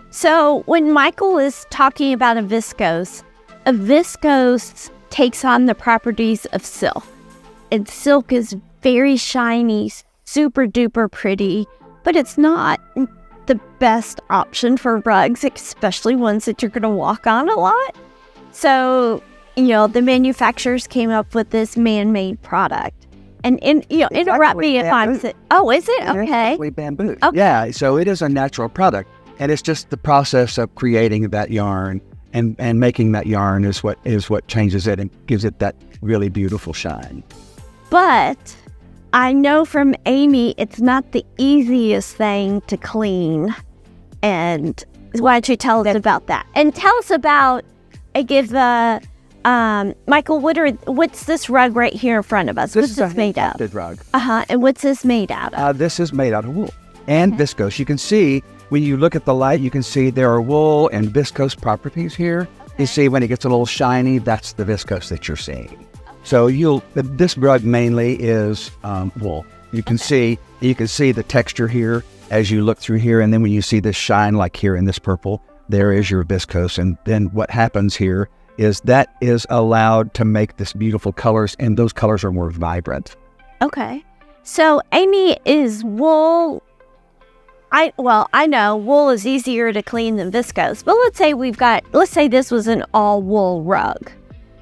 So when Michael is talking about a viscose takes on the properties of silk. And silk is very shiny, super duper pretty, but it's not the best option for rugs, especially ones that you're going to walk on a lot. So, the manufacturers came up with this man-made product. And interrupt me if I'm saying, oh, is it? Okay. It's actually bamboo. Okay. Yeah, so it is a natural product. And it's just the process of creating that yarn and making that yarn is what changes it and gives it that really beautiful shine. But I know from Amy, it's not the easiest thing to clean. And why don't you tell us about that? And tell us about, Michael, what's this rug right here in front of us? What's this made out of? Rug. And what's this made out of? This is made out of wool and viscose. You can see, when you look at the light, you can see there are wool and viscose properties here. Okay. You see when it gets a little shiny, that's the viscose that you're seeing. Okay. So this rug mainly is wool. You can see the texture here as you look through here, and then when you see this shine, like here in this purple, there is your viscose. And then what happens here is that is allowed to make this beautiful colors, and those colors are more vibrant. Okay. So Amy, is wool... I know wool is easier to clean than viscose, but let's say this was an all wool rug.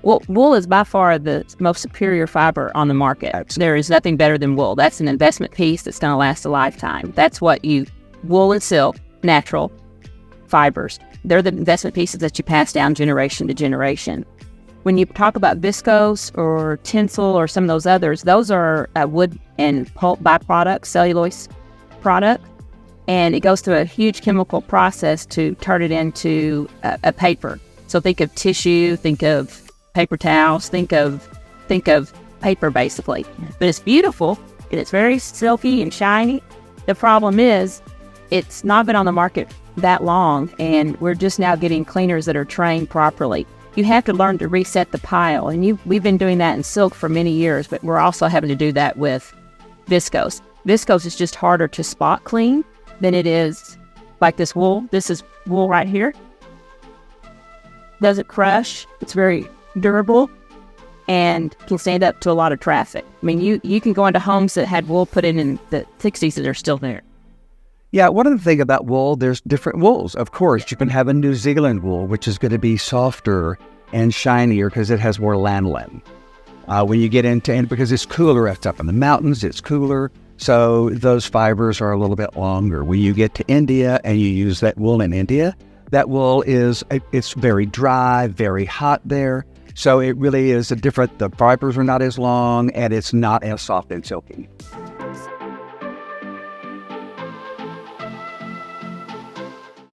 Well, wool is by far the most superior fiber on the market. Absolutely. There is nothing better than wool. That's an investment piece that's going to last a lifetime. That's wool and silk, natural fibers. They're the investment pieces that you pass down generation to generation. When you talk about viscose or tinsel or some of those others, those are wood and pulp byproducts, cellulose product. And it goes through a huge chemical process to turn it into a paper. So think of tissue, think of paper towels, think of paper basically. But it's beautiful and it's very silky and shiny. The problem is it's not been on the market that long, and we're just now getting cleaners that are trained properly. You have to learn to reset the pile, and we've been doing that in silk for many years, but we're also having to do that with viscose. Viscose is just harder to spot clean than it is like this wool. This is wool right here. Doesn't crush. It's very durable and can stand up to a lot of traffic. I mean, you can go into homes that had wool put in the 60s that are still there. Yeah, one of the things about wool, there's different wools. Of course, you can have a New Zealand wool, which is going to be softer and shinier because it has more lanolin. When you get into, because it's cooler, it's up in the mountains, it's cooler. So those fibers are a little bit longer. When you get to India and you use that wool in India, that wool it's very dry, very hot there. So it really is the fibers are not as long and it's not as soft and silky.